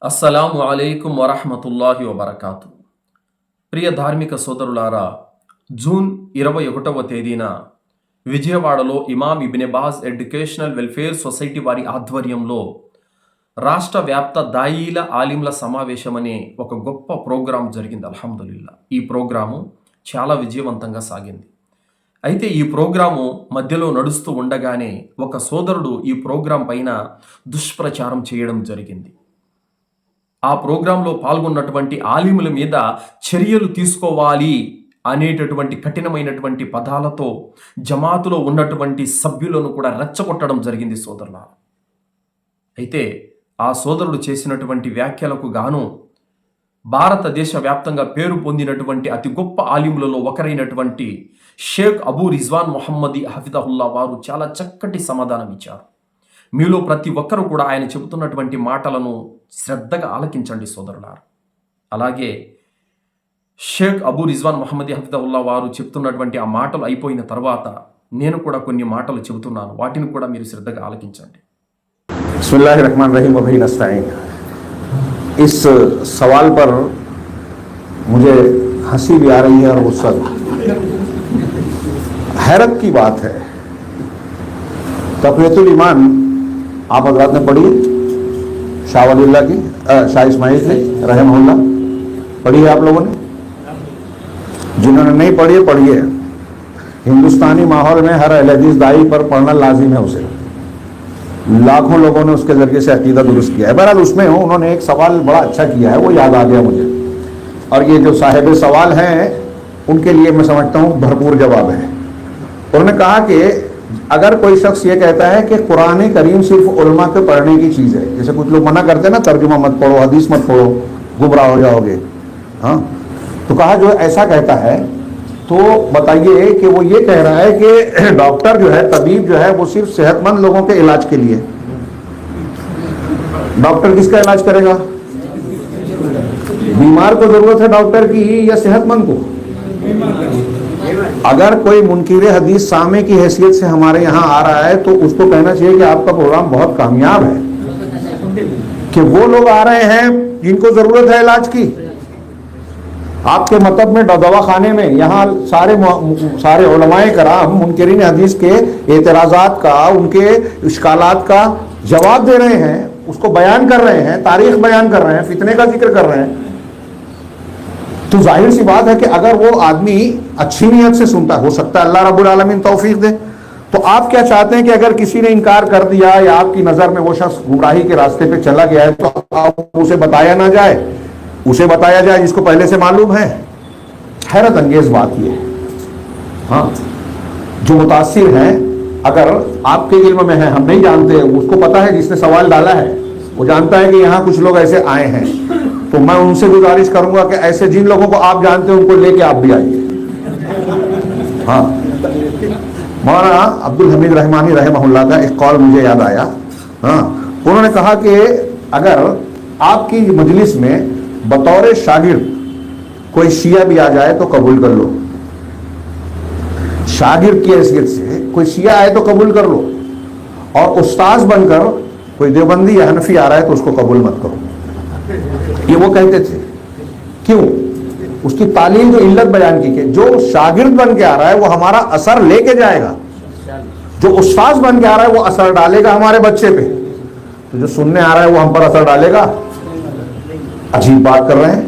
అస్సలాము అలైకుం వరహ్మతుల్లాహి వబరకాతు. ప్రియ ధార్మిక సోదరులారా, జూన్ 21వ తేదీన విజయవాడలో ఇమాం ఇబ్నె బాజ్ ఎడ్యుకేషనల్ వెల్ఫేర్ సొసైటీ వారి ఆధ్వర్యంలో రాష్ట్ర వ్యాప్త దాయీల ఆలింల సమావేశం అనే ఒక గొప్ప ప్రోగ్రాం జరిగింది. అల్హమ్దులిల్లా. ఈ ప్రోగ్రాము చాలా విజయవంతంగా సాగింది. అయితే ఈ ప్రోగ్రాము మధ్యలో నడుస్తూ ఉండగానే ఒక సోదరుడు ఈ ప్రోగ్రాం పైన దుష్ప్రచారం చేయడం జరిగింది. ఆ ప్రోగ్రాంలో పాల్గొన్నటువంటి ఆలిముల మీద చర్యలు తీసుకోవాలి అనేటటువంటి కఠినమైనటువంటి పదాలతో జమాతులో ఉన్నటువంటి సభ్యులను కూడా రెచ్చగొట్టడం జరిగింది సోదరులారా. అయితే ఆ సోదరుడు చేసినటువంటి వ్యాఖ్యలకు గాను భారతదేశ వ్యాప్తంగా పేరు పొందినటువంటి అతి గొప్ప ఆలిములలో ఒకరైనటువంటి షేక్ అబూ రిజ్వాన్ మొహమ్మదీ హఫిదహుల్లా వారు చాలా చక్కటి సమాధానం ఇచ్చారు. మీలో ప్రతి ఒక్కరూ కూడా ఆయన చెబుతున్నటువంటి మాటలను శ్రద్ధగా ఆలకించండి సోదరులారా. అలాగే షేక్ అబూ రిజ్వాన్ మొహమ్మదీ హఫిదహుల్లా వారు చెప్తున్నటువంటి ఆ మాటలు అయిపోయిన తర్వాత నేను కూడా కొన్ని మాటలు చెబుతున్నాను, వాటిని కూడా మీరు శ్రద్ధగా ఆలకించండి. बिस्मिल्लाहिर रहमानिर रहीम व बिही नस्तईन। इस सवाल पर मुझे हंसी भी आ रही है और गुस्सा भी। हैरत की बात है, तक़वियतुल ईमान आप हज़रात ने पढ़ी है, शाह वलीउल्लाह की, शाह इस्माइल की रहमहुल्लाह पढ़ी है आप लोगों ने? जिन्होंने नहीं पढ़ी है पढ़िए। हिंदुस्तानी माहौल में हर अहले हदीस दाई पर पढ़ना लाजिम है। उसे लाखों लोगों ने उसके जरिए से अकीदा दुरुस्त किया है। बहरहाल उसमें उन्होंने एक सवाल बड़ा अच्छा किया है, वो याद आ गया मुझे, और ये जो साहिब सवाल हैं उनके लिए मैं समझता हूँ भरपूर जवाब है। उन्होंने कहा कि अगर कोई शख्स ये कहता है कि कुरान करीम सिर्फ उलमा के पढ़ने की चीज़ है, जैसे कुछ लोग मना करते हैं ना, तर्जुमा मत पढ़ो, हदीस मत पढ़ो, गुमराह हो जाओगे, हाँ, तो कहा जो ऐसा कहता है तो बताइए कि वो ये कह रहा है कि डॉक्टर जो है, तबीब जो है, वो सिर्फ सेहतमंद लोगों के इलाज के लिए। डॉक्टर किसका इलाज करेगा? बीमार को जरूरत है डॉक्टर की या सेहतमंद को? अगर कोई मुनकिर हदीस सामे की हैसियत से हमारे यहाँ आ रहा है तो उसको कहना चाहिए कि आपका प्रोग्राम बहुत कामयाब है कि वो लोग आ रहे हैं जिनको जरूरत है इलाज की। आपके मतलब में दवाखाने में यहाँ सारे उलमाए कराम मुनकिरीन हदीस के एतराज़ात का, उनके इश्कालात का जवाब दे रहे हैं, उसको बयान कर रहे हैं, तारीख बयान कर रहे हैं, फितने का जिक्र कर रहे हैं। तो जाहिर सी बात है कि अगर वो आदमी अच्छी नीयत से सुनता, हो सकता है अल्लाह रब्बुल आलमीन तौफीक दे, तो आप क्या चाहते हैं कि अगर किसी ने इनकार कर दिया या आपकी नज़र में वो शख्स गुमराही के रास्ते पे चला गया है तो आप उसे बताया ना जाए, उसे बताया जाए जिसको पहले से मालूम है? हैरत अंगेज बात ये है। हाँ, जो मुतासिर हैं, अगर आपके इल्म में है, हम नहीं जानते, उसको पता है, जिसने सवाल डाला है वो जानता है कि यहाँ कुछ लोग ऐसे आए हैं, तो मैं उनसे गुजारिश करूंगा कि ऐसे जिन लोगों को आप जानते हैं उनको लेके आप भी आइए। हाँ, मौलाना अब्दुल हमीद रहमानी रहमहुल्लाह का एक कॉल मुझे याद आया। हाँ, उन्होंने कहा कि अगर आपकी मजलिस में बतौर शागिर्द कोई शिया भी आ जाए तो कबूल कर लो, शागिर्द की हैसियत से कोई शिया आए तो कबूल कर लो, और उस्ताद बनकर कोई देवबंदी या हनफी आ रहा है तो उसको कबूल मत करो। ये वो कहते थे। क्यों? उसकी तालीम जो इल्लत बयान की कि जो शागिर्द बन के आ रहा है वो हमारा असर लेके जाएगा, जो उस्ताद बन के आ रहा है वो असर डालेगा हमारे बच्चे पे, तो जो सुनने आ रहा है वो हम पर असर डालेगा। अजीब बात कर रहे हैं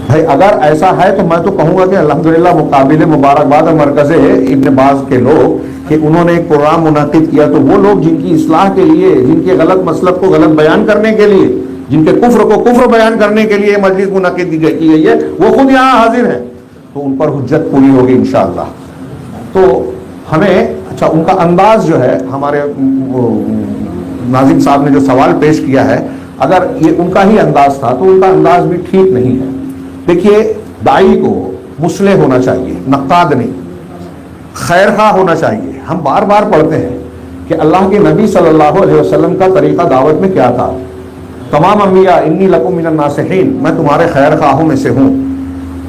भाई। अगर ऐसा है तो मैं तो कहूंगा कि अल्हम्दुलिल्लाह मुकाबिले मुबारकबाद मरकज़ इब्न बाज के लोग कि उन्होंने एक प्रोग्राम मुनाकिद किया, तो वो लोग जिनकी इस्लाह के लिए, जिनके गलत मसलक को गलत बयान करने के लिए, जिनके कुफ्र को कुफ्र बयान करने के लिए मजलिस मुनाकिद की गई है, वो खुद यहाँ हाजिर है, तो उन पर हुज्जत पूरी होगी इंशाअल्लाह। तो हमें अच्छा उनका अंदाज जो है, हमारे नाज़िम साहब ने जो सवाल पेश किया है, अगर ये उनका ही अंदाज था तो उनका अंदाज भी ठीक नहीं है। देखिए, दाई को मुस्लिह होना चाहिए, नक़ाद नहीं, खैरखा होना चाहिए। हम बार बार पढ़ते हैं कि अल्लाह के नबी सल्लल्लाहु अलैहि वसल्लम का तरीक़ा दावत में क्या था। तमाम अंबिया इन्नी लकुम मिनन नासिहीन, मैं तुम्हारे खैरखाहों में से हूँ।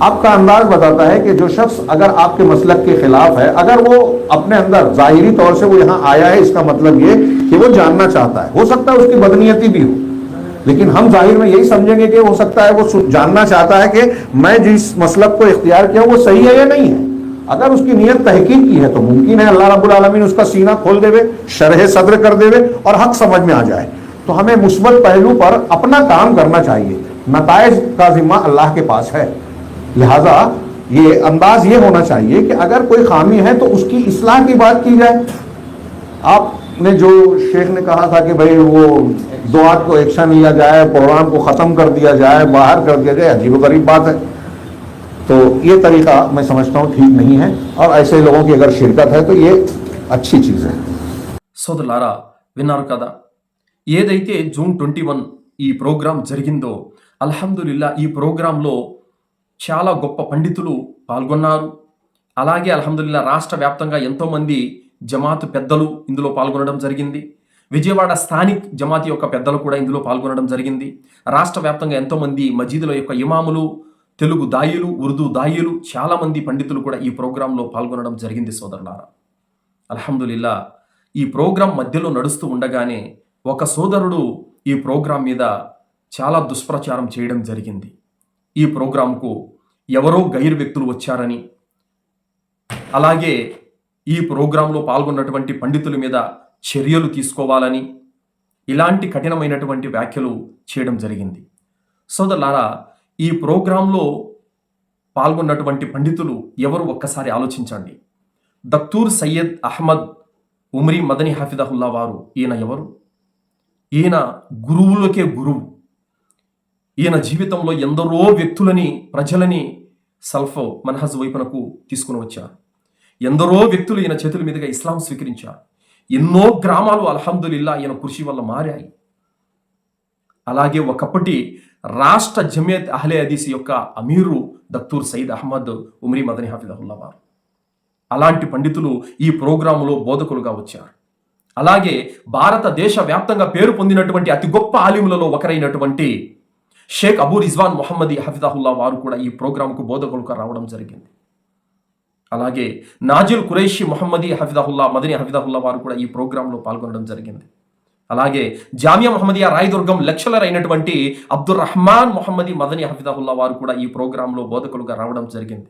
आपका अंदाज बताता है कि जो शख्स अगर आपके मसलक के खिलाफ है, अगर वो अपने अंदर ज़ाहिरी तौर से वो यहाँ आया है, इसका मतलब ये कि वो जानना चाहता है। हो सकता है उसकी बदनीयती भी हो, लेकिन हम जाहिर में यही समझेंगे कि हो सकता है वो जानना चाहता है कि मैं जिस मसलक को इख्तियार किया वो सही है या नहीं है। अगर उसकी नीयत तहकीक की है तो मुमकिन है अल्लाह रब्बुल आलमीन उसका सीना खोल देवे, शरह सद्र कर देवे और हक समझ में आ जाए। तो हमें मुस्बत पहलू पर अपना काम करना चाहिए, नताइज का जिम्मा अल्लाह के पास है। लिहाजा ये अंदाज ये होना चाहिए कि अगर कोई खामी है तो उसकी इस्लाह की बात की जाए। आपने जो शेख ने कहा था कि भाई वो दुआत को एक्शन लिया जाए, प्रोग्राम को ख़त्म कर दिया जाए, बाहर कर दिया जाए, अजीब गरीब बात है। तो ये तरीका मैं समझता हूँ ठीक नहीं है, और ऐसे लोगों की अगर शिरकत है तो ये अच्छी चीज़ है। సోదరులారా, విన్నారు కదా, ఏదైతే జూన్ 21 ఈ ప్రోగ్రాం జరిగిందో, అల్హమ్దులిల్లా ఈ ప్రోగ్రాంలో చాలా గొప్ప పండితులు పాల్గొన్నారు. అలాగే అల్హమ్దులిల్లా రాష్ట్ర వ్యాప్తంగా ఎంతోమంది జమాత్ పెద్దలు ఇందులో పాల్గొనడం జరిగింది. విజయవాడ స్థానిక్ జమాత్ యొక్క పెద్దలు కూడా ఇందులో పాల్గొనడం జరిగింది. రాష్ట్ర వ్యాప్తంగా ఎంతోమంది మజీదుల యొక్క ఇమాములు, తెలుగు దాయిలు, ఉర్దూ దాయిలు, చాలామంది పండితులు కూడా ఈ ప్రోగ్రాంలో పాల్గొనడం జరిగింది. సోదరులారా, అల్హమ్దులిల్లా ఈ ప్రోగ్రాం మధ్యలో నడుస్తూ ఉండగానే ఒక సోదరుడు ఈ ప్రోగ్రాం మీద చాలా దుష్ప్రచారం చేయడం జరిగింది. ఈ ప్రోగ్రాంకు ఎవరో గైర్ వ్యక్తులు వచ్చారని, అలాగే ఈ ప్రోగ్రాంలో పాల్గొన్నటువంటి పండితుల మీద చర్యలు తీసుకోవాలని, ఇలాంటి కఠినమైనటువంటి వ్యాఖ్యలు చేయడం జరిగింది. సోదరులారా, ఈ ప్రోగ్రాంలో పాల్గొన్నటువంటి పండితులు ఎవరు ఒక్కసారి ఆలోచించండి. దక్తూర్ సయ్యద్ అహ్మద్ ఉమ్రీ మదనీ హఫిదహుల్లా వారు, ఈయన ఎవరు? ఈయన గురువులకే గురువు. ఈయన జీవితంలో ఎందరో వ్యక్తులని, ప్రజలని సల్ఫ్ మన్హజ్ వైపునకు తీసుకుని వచ్చారు. ఎందరో వ్యక్తులు ఈయన చేతుల మీదుగా ఇస్లాం స్వీకరించారు. ఎన్నో గ్రామాలు అల్హమ్దులిల్లా ఈయన కృషి వల్ల మారాయి. అలాగే ఒకప్పటి రాష్ట్ర జమియత్ అహ్లే హదీస్ యొక్క అమీరు దక్తూర్ సయీద్ అహ్మద్ ఉమ్రీ మదనీ హఫిదహుల్లా వారు. అలాంటి పండితులు ఈ ప్రోగ్రాములో బోధకులుగా వచ్చారు. అలాగే భారతదేశ వ్యాప్తంగా పేరు పొందినటువంటి అతి గొప్ప ఆలిములలో ఒకరైనటువంటి షేక్ అబూ రిజ్వాన్ మొహమ్మదీ హఫిదహుల్లా వారు కూడా ఈ ప్రోగ్రాంకు బోధకులుగా రావడం జరిగింది. అలాగే నాజిల్ ఖురైషీ మొహమ్మదీ హఫిదహుల్లా మదనీ హఫిదహుల్లా వారు కూడా ఈ ప్రోగ్రాంలో పాల్గొనడం జరిగింది. అలాగే జామియా మొహమ్మదియా రాయదుర్గం లెక్చరర్ అయినటువంటి అబ్దుర్ రహమాన్ మొహమ్మదీ మదనీ హఫిదహుల్లా వారు కూడా ఈ ప్రోగ్రాంలో బోధకులుగా రావడం జరిగింది.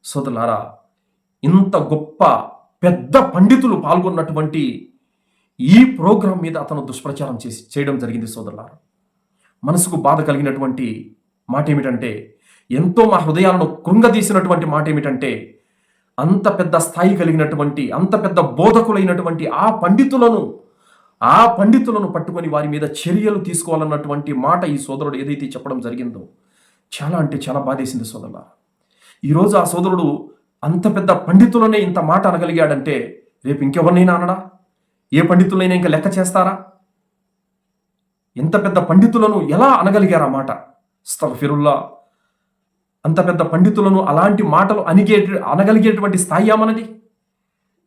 సోదరులారా, ఇంత గొప్ప పెద్ద పండితులు పాల్గొన్నటువంటి ఈ ప్రోగ్రాం మీద అతను దుష్ప్రచారం చేయడం జరిగింది. సోదరులారా, మనసుకు బాధ కలిగినటువంటి మాట ఏమిటంటే, ఎంతో మా హృదయాలను కృంగదీసినటువంటి మాట ఏమిటంటే, అంత పెద్ద స్థాయి కలిగినటువంటి, అంత పెద్ద బోధకులైనటువంటి ఆ పండితులను పట్టుకొని వారి మీద చర్యలు తీసుకోవాలన్నటువంటి మాట ఈ సోదరుడు ఏదైతే చెప్పడం జరిగిందో చాలా అంటే చాలా బాధేసింది. సోదరులారా, ఈరోజు ఆ సోదరుడు అంత పెద్ద పండితులనే ఇంత మాట అనగలిగాడంటే రేపు ఇంకెవరినైనా అనడా? ఏ పండితులైనా ఇంకా లెక్క చేస్తారా? ఎంత పెద్ద పండితులను ఎలా అనగలిగారా మాట? అస్తగ్ఫిరుల్లా. అంత పెద్ద పండితులను అలాంటి మాటలు అనగలిగేటువంటి స్థాయి మనది?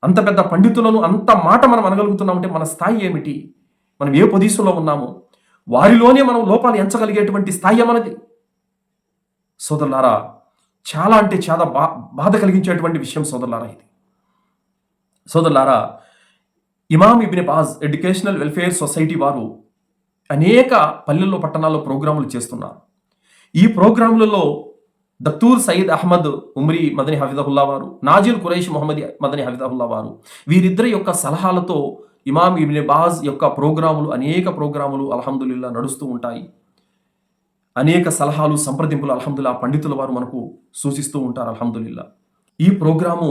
అంత పెద్ద పండితులను అంత మాట మనం అనగలుగుతున్నామంటే మన స్థాయి ఏమిటి? మనం ఏ పొజిషన్లో ఉన్నాము? వారిలోనే మనం లోపాలు ఎంచగలిగేటువంటి స్థాయి మనది. సోదరులారా, చాలా అంటే చాలా బాధ కలిగించేటువంటి విషయం సోదరులారా ఇది. సోదరులారా, ఇమామ్ ఇబ్నే బాజ్ ఎడ్యుకేషనల్ వెల్ఫేర్ సొసైటీ వారు అనేక పల్లెల్లో, పట్టణాల్లో ప్రోగ్రాములు చేస్తున్నారు. ఈ ప్రోగ్రాములలో దక్తూర్ సయీద్ అహ్మద్ ఉమ్రీ మదనీ హఫిదహుల్లా వారు, నాజిల్ ఖురైషీ మొహమ్మదీ మదనీ హఫిదహుల్లా వారు, వీరిద్దరి యొక్క సలహాలతో ఇమామ్ ఇబ్నే బాజ్ యొక్క అనేక ప్రోగ్రాములు అల్హమ్దులిల్లా నడుస్తూ ఉంటాయి. అనేక సలహాలు, సంప్రదింపులు అల్హమ్దుల్లా పండితుల వారు మనకు సూచిస్తూ ఉంటారు. అల్హమ్దులిల్లా ఈ ప్రోగ్రాము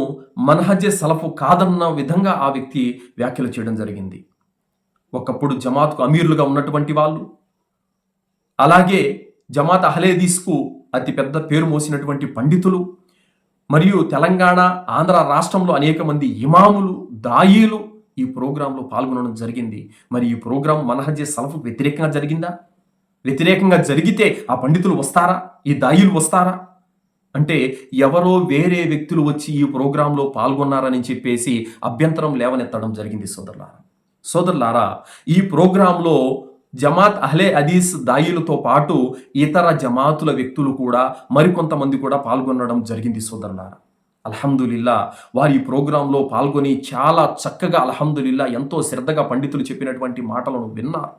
మన్హజే సలఫు కాదన్న విధంగా ఆ వ్యక్తి వ్యాఖ్యలు చేయడం జరిగింది. ఒకప్పుడు జమాత్కు అమీర్లుగా ఉన్నటువంటి వాళ్ళు, అలాగే జమాత్ అహ్లే హదీస్కు అతి పెద్ద పేరు మోసినటువంటి పండితులు, మరియు తెలంగాణ, ఆంధ్ర రాష్ట్రంలో అనేక మంది ఇమాములు, దాయీలు ఈ ప్రోగ్రాంలో పాల్గొనడం జరిగింది. మరి ఈ ప్రోగ్రాం మన్హజే సలఫు వ్యతిరేకంగా జరిగిందా? వ్యతిరేకంగా జరిగితే ఆ పండితులు వస్తారా? ఈ దాయిలు వస్తారా? అంటే ఎవరో వేరే వ్యక్తులు వచ్చి ఈ ప్రోగ్రాంలో పాల్గొన్నారని చెప్పేసి అభ్యంతరం లేవనెత్తడం జరిగింది. సోదరులారా, ఈ ప్రోగ్రాంలో జమాత్ అహ్లే హదీస్ దాయిలతో పాటు ఇతర జమాతుల వ్యక్తులు కూడా, మరికొంతమంది కూడా పాల్గొనడం జరిగింది. సోదరులారా, అల్హమ్దులిల్లా వారి ఈ ప్రోగ్రాంలో పాల్గొని చాలా చక్కగా అల్హమ్దులిల్లా ఎంతో శ్రద్ధగా పండితులు చెప్పినటువంటి మాటలను విన్నారు.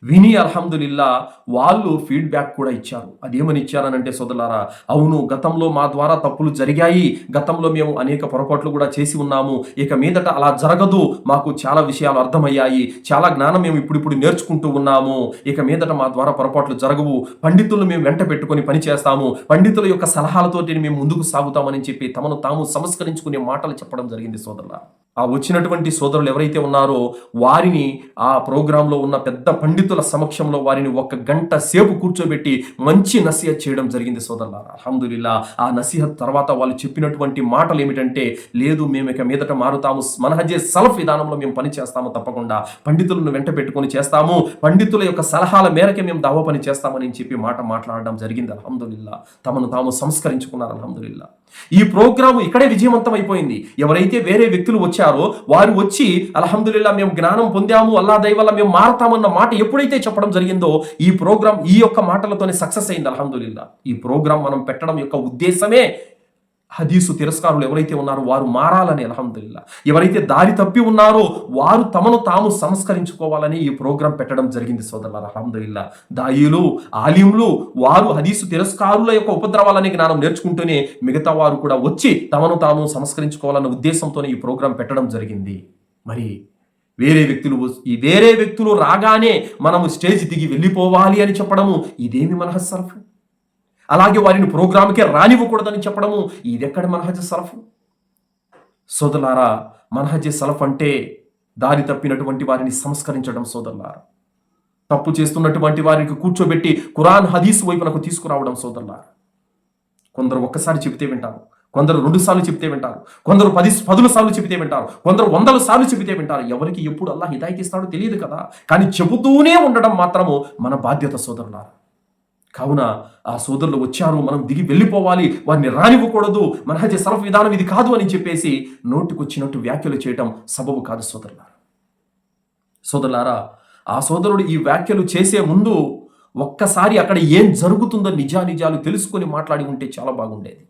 విని అల్హమ్దులిల్లా వాళ్ళు ఫీడ్బ్యాక్ కూడా ఇచ్చారు. అదేమని ఇచ్చారనంటే సోదరులారా, అవును గతంలో మా ద్వారా తప్పులు జరిగాయి, గతంలో మేము అనేక పొరపాట్లు కూడా చేసి ఉన్నాము, ఇక మీదట అలా జరగదు, మాకు చాలా విషయాలు అర్థమయ్యాయి, చాలా జ్ఞానం మేము ఇప్పుడు నేర్చుకుంటూ ఉన్నాము, ఇక మీదట మా ద్వారా పొరపాట్లు జరగవు, పండితులను మేము వెంట పెట్టుకొని పని చేస్తాము, పండితుల యొక్క సలహాలతోటి మేము ముందుకు సాగుతామని చెప్పి తమను తాము సంస్కరించుకునే మాటలు చెప్పడం జరిగింది సోదరులారా. ఆ వచ్చినటువంటి సోదరులు ఎవరైతే ఉన్నారో వారిని ఆ ప్రోగ్రాంలో ఉన్న పెద్ద పండితుల సమక్షంలో వారిని 1 గంట సేపు కూర్చోబెట్టి మంచి నసీహత్ చేయడం జరిగింది సోదరులారా. అల్హమ్దులిల్లా ఆ నసీహత్ తర్వాత వాళ్ళు చెప్పినటువంటి మాటలు ఏమిటంటే, లేదు మేము ఇక మీదట మారుతాము, మనహజే సలఫ్ విధానంలో మేము పని చేస్తాము, తప్పకుండా పండితులను వెంట పెట్టుకొని చేస్తాము, పండితుల యొక్క సలహాల మేరకే మేము దావా పని చేస్తామని చెప్పి మాట్లాడడం జరిగింది. అల్హమ్దులిల్లా తమను తాము సంస్కరించుకున్నారు. అల్హమ్దులిల్లా ఈ ప్రోగ్రాము ఇక్కడే విజయవంతం అయిపోయింది. ఎవరైతే వేరే వ్యక్తులు వచ్చారో వారు వచ్చి అల్హమ్దులిల్లా మేము జ్ఞానం పొందాము, అల్లా దయ వల్ల మేము మారతామన్న మాట ఎప్పుడైతే చెప్పడం జరిగిందో ఈ ప్రోగ్రాం ఈ యొక్క మాటలతోనే సక్సెస్ అయింది. అల్హమ్దులిల్లా ఈ ప్రోగ్రాం మనం పెట్టడం యొక్క ఉద్దేశమే హదీసు తిరస్కారులు ఎవరైతే ఉన్నారో వారు మారాలని, అల్హమ్దులిల్లా ఎవరైతే దారి తప్పి ఉన్నారో వారు తమను తాము సంస్కరించుకోవాలని ఈ ప్రోగ్రాం పెట్టడం జరిగింది సోదరులారా. అల్హమ్దులిల్లా దాయిలు ఆలింలు వారు హదీసు తిరస్కారుల యొక్క ఉపద్రవాలని జ్ఞానం నేర్చుకుంటూనే మిగతా వారు కూడా వచ్చి తమను తాము సంస్కరించుకోవాలన్న ఉద్దేశంతోనే ఈ ప్రోగ్రాం పెట్టడం జరిగింది. మరి వేరే వ్యక్తులు రాగానే మనము స్టేజ్ దిగి వెళ్ళిపోవాలి అని చెప్పడము ఇదేమి మనహజ్ సలఫ్? అలాగే వారిని ప్రోగ్రామ్కే రానివ్వకూడదని చెప్పడము ఇదెక్కడ మనహజ్ సలఫ్? సోదరులారా, మనహజ్ సలఫ్ అంటే దారి తప్పినటువంటి వారిని సంస్కరించడం సోదరులారా, తప్పు చేస్తున్నటువంటి వారికి కూర్చోబెట్టి ఖురాన్ హదీస్ వైపునకు తీసుకురావడం సోదరులారా. కొందరు ఒక్కసారి చెబితే వింటారు, కొందరు 2 సార్లు చెబితే వింటారు, కొందరు 10 సార్లు చెబితే వింటారు, కొందరు 100 సార్లు చెబితే వింటారు. ఎవరికి ఎప్పుడు అల్లాహ్ హిదాయత్ ఇస్తాడో తెలియదు కదా, కానీ చెబుతూనే ఉండడం మాత్రము మన బాధ్యత సోదరులారా. కావున ఆ సోదరులు వచ్చారు, మనం దిగి వెళ్ళిపోవాలి, వారిని రానివ్వకూడదు, మనహజ్ సలఫ్ విధానం ఇది కాదు అని చెప్పేసి నోటికొచ్చినట్టు వ్యాఖ్యలు చేయటం సబబు కాదు సోదరులారా. ఆ సోదరుడు ఈ వ్యాఖ్యలు చేసే ముందు ఒక్కసారి అక్కడ ఏం జరుగుతుందో నిజాలు తెలుసుకొని మాట్లాడి ఉంటే చాలా బాగుండేది.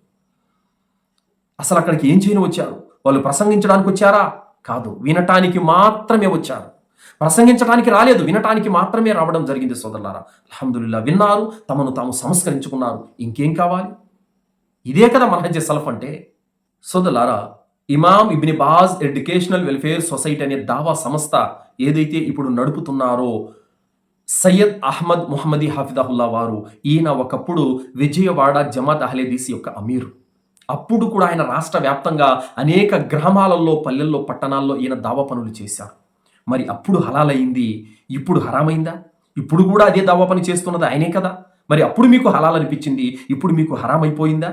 అసలు అక్కడికి ఏం చేయని వచ్చారు? వాళ్ళు ప్రసంగించడానికి వచ్చారా? కాదు, వినటానికి మాత్రమే వచ్చారు. ప్రసంగించడానికి రాలేదు, వినటానికి మాత్రమే రావడం జరిగింది సోదరులారా. అల్హమ్దులిల్లా విన్నారు, తమను తాము సంస్కరించుకున్నారు. ఇంకేం కావాలి? ఇదే కదా మనహజ్ సలఫ్ అంటే. సోదరులారా, ఇమాం ఇబ్న్ బాజ్ ఎడ్యుకేషనల్ వెల్ఫేర్ సొసైటీ అనే దావా సంస్థ ఏదైతే ఇప్పుడు నడుపుతున్నారో సయ్యద్ అహ్మద్ ముహమ్మదీ హఫిదహుల్లా వారు, ఈయన ఒకప్పుడు విజయవాడ జమాత్ అహ్లే హదీస్ యొక్క అమీరు. అప్పుడు కూడా ఆయన రాష్ట్ర వ్యాప్తంగా అనేక గ్రామాలలో, పల్లెల్లో, పట్టణాల్లో ఈయన దావా పనులు చేశారు. మరి అప్పుడు హలాలైంది, ఇప్పుడు హరామైందా? ఇప్పుడు కూడా అదే దావా పని చేస్తున్నది ఆయనే కదా. మరి అప్పుడు మీకు హలాల్ అనిపించింది, ఇప్పుడు మీకు హరాం అయిపోయిందా?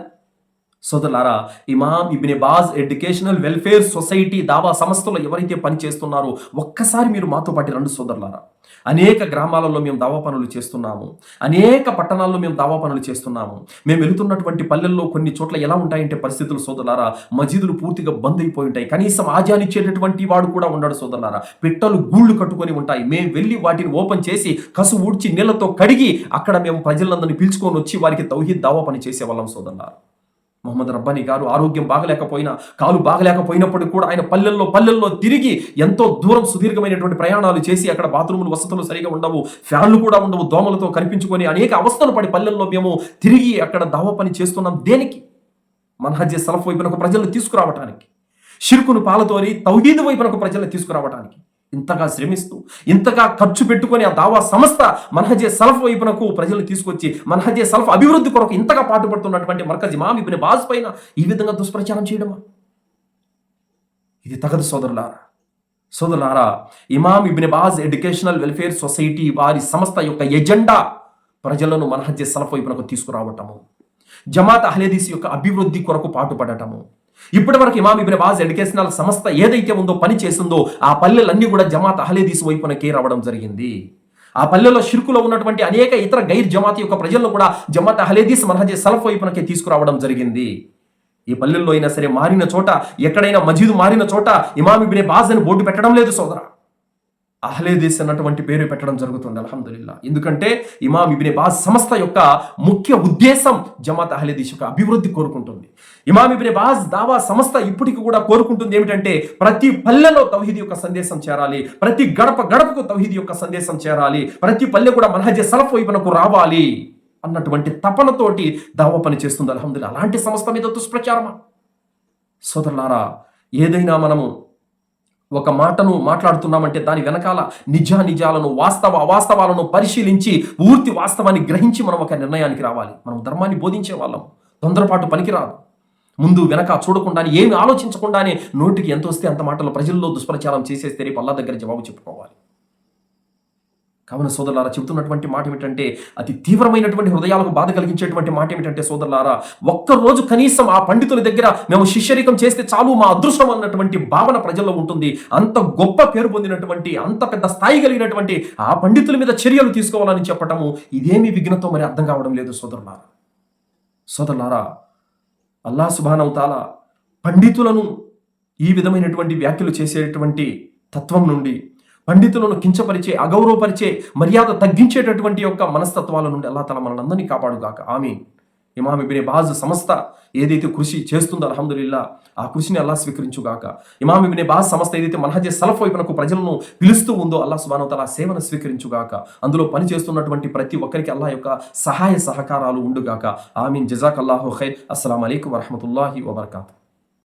సోదరులారా, ఇమాం ఇబ్న్ బాజ్ ఎడ్యుకేషనల్ వెల్ఫేర్ సొసైటీ దావా సంస్థలో ఎవరైతే పని చేస్తున్నారో ఒక్కసారి మీరు మాతో పాటు రండి సోదరులారా. అనేక గ్రామాలలో మేము దావా పనులు చేస్తున్నాము, అనేక పట్టణాల్లో మేము దావా పనులు చేస్తున్నాము. మేము వెళుతున్నటువంటి పల్లెల్లో కొన్ని చోట్ల ఎలా ఉంటాయంటే పరిస్థితులు సోదరులారా, మసీదులు పూర్తిగా బంద్ అయిపోయి ఉంటాయి, కనీసం ఆజానిచ్చేటటువంటి వాడు కూడా ఉండడు సోదరులారా. పిట్టలు గూళ్ళు కట్టుకొని ఉంటాయి. మేము వెళ్ళి వాటిని ఓపెన్ చేసి కసు ఊడ్చి నీళ్లతో కడిగి అక్కడ మేము ప్రజలందరినీ పిలుచుకొని వచ్చి వారికి తౌహీద్ దావా పని చేసేవాళ్ళం సోదరులారా. మొహమ్మద్ రబ్బానీ గారు ఆరోగ్యం బాగలేకపోయినా, కాలు బాగలేకపోయినప్పటికీ కూడా ఆయన పల్లెల్లో తిరిగి ఎంతో దూరం సుదీర్ఘమైనటువంటి ప్రయాణాలు చేసి అక్కడ బాత్రూములు వసతులు సరిగా ఉండవు, ఫ్యాన్లు కూడా ఉండవు, దోమలతో కనిపించుకొని అనేక అవస్థలు పడి పల్లెల్లో మేము తిరిగి అక్కడ దావా పని చేస్తున్నాం. దేనికి? మనహజ్ సలఫ్ వైపునకు ప్రజలను తీసుకురావటానికి, షిర్కును పాలతోని తౌహీద్ వైపునకు ప్రజలను తీసుకురావటానికి ఇంతగా శ్రమిస్తూ, ఇంతగా ఖర్చు పెట్టుకొని ఆ దావా సంస్థ మనహజ్ సలఫ్ వైపునకు ప్రజలను తీసుకొచ్చి మనహజ్ సలఫ్ అభివృద్ధి కొరకు ఇంతగా పాటుపడుతున్నటువంటి మర్కజ్ ఇమాం ఇబ్న్ బాజ్ పైన ఈ విధంగా దుష్ప్రచారం చేయడమా? ఇది తగదు సోదరులారా. ఇమాం ఇబ్న్ బాజ్ ఎడ్యుకేషనల్ వెల్ఫేర్ సొసైటీ వారి సంస్థ యొక్క ఎజెండా ప్రజలను మనహజ్ సలఫ్ వైపునకు తీసుకురావటము, జమాత్ అహ్లే హదీస్ యొక్క అభివృద్ధి కొరకు పాటుపడటము. ఇప్పటి వరకు ఇమాం ఇబ్న్ బాజ్ ఎడ్యుకేషనల్ సంస్థ ఏదైతే ఉందో, పని చేస్తుందో, ఆ పల్లెలన్నీ కూడా జమాత్ అహ్లే హదీస్ వైపునకే రావడం జరిగింది. ఆ పల్లెలో షిర్కులో ఉన్నటువంటి అనేక ఇతర గైర్ జమాత్ యొక్క ప్రజలను కూడా జమాత్ అహ్లే హదీస్ మనహజ్ సలఫ్ వైపునకే తీసుకురావడం జరిగింది. ఈ పల్లెల్లో అయినా సరే మారిన చోట, ఎక్కడైనా మజీదు మారిన చోట ఇమాం ఇబ్న్ బాజ్ అని బోర్డు పెట్టడం లేదు సోదరా. అహ్లేదీస్ అన్నటువంటి పేరు పెట్టడం జరుగుతుంది అల్హమ్దులిల్లా. ఎందుకంటే ఇమాం ఇబ్నే బాజ్ సంస్థ యొక్క ముఖ్య ఉద్దేశం జమాత్ అహ్లేదీస్ యొక్క అభివృద్ధి కోరుకుంటుంది. ఇమాం ఇబ్నే బాజ్ దావా సంస్థ ఇప్పటికి కూడా కోరుకుంటుంది ఏమిటంటే ప్రతి పల్లెలో తౌహీద్ యొక్క సందేశం చేరాలి, ప్రతి గడప గడపకు తౌహీద్ యొక్క సందేశం చేరాలి, ప్రతి పల్లె కూడా మనహజే సలఫ్ వైపునకు రావాలి అన్నటువంటి తపనతోటి దావా పని చేస్తుంది అల్హమ్దులిల్లా. అలాంటి సంస్థ మీద దుష్ప్రచారమా? సోదరులారా, ఏదైనా మనము ఒక మాటను మాట్లాడుతున్నామంటే దాని వెనకాల నిజాలను అవాస్తవాలను పరిశీలించి పూర్తి వాస్తవాన్ని గ్రహించి మనం ఒక నిర్ణయానికి రావాలి. మనం ధర్మాన్ని బోధించే వాళ్ళం, తొందరపాటు పనికిరాదు. ముందు వెనక చూడకుండానే ఏమి ఆలోచించకుండానే నోటికి ఎంత వస్తే అంత మాటలు ప్రజల్లో దుష్ప్రచారం చేసేస్తే రేపు అల్లా దగ్గర జవాబు చెప్పుకోవాలి. కావున సోదరులారా, చెబుతున్నటువంటి మాట ఏమిటంటే అతి తీవ్రమైనటువంటి హృదయాలకు బాధ కలిగించేటువంటి మాట ఏమిటంటే సోదరులారా, ఒక్కరోజు కనీసం ఆ పండితుల దగ్గర మేము శిష్యరికం చేస్తే చాలు మా అదృష్టం అన్నటువంటి భావన ప్రజల్లో ఉంటుంది. అంత గొప్ప పేరు పొందినటువంటి, అంత పెద్ద స్థాయి కలిగినటువంటి ఆ పండితుల మీద చర్యలు తీసుకోవాలని చెప్పటము ఇదేమి విఘ్నతో మరి అర్థం కావడం లేదు సోదరులారా. అల్లాహ్ సుబ్హానహు తఆలా పండితులను ఈ విధమైనటువంటి వ్యాఖ్యలు చేసేటువంటి తత్వం నుండి, పండితులను కించపరిచే, అగౌరవపరిచే, మర్యాద తగ్గించేటటువంటి యొక్క మనస్తత్వాల నుండి అల్లాహ్ తఆలా మనల్ని కాపాడుగాక. ఆమీన్. ఇమాం ఇబ్నే బాజ్ సంస్థ ఏదైతే కృషి చేస్తుందో అల్హమ్దులిల్లా ఆ కృషిని అల్లాహ్ స్వీకరించుగాక. ఇమాం ఇబ్నే బాజ్ సంస్థ ఏదైతే మనహజే సలఫ్ వైపునకు ప్రజలను పిలుస్తూ ఉందో అల్లాహ్ సుబ్హానహు తఆలా సేవను స్వీకరించుగాక. అందులో పనిచేస్తున్నటువంటి ప్రతి ఒక్కరికి అల్లాహ్ యొక్క సహాయ సహకారాలు ఉండుగాక. ఆమీన్. జజాకల్లాహు ఖైర్. అస్సలాము అలైకుం వరహ్మతుల్లాహి వబరకాతుహు.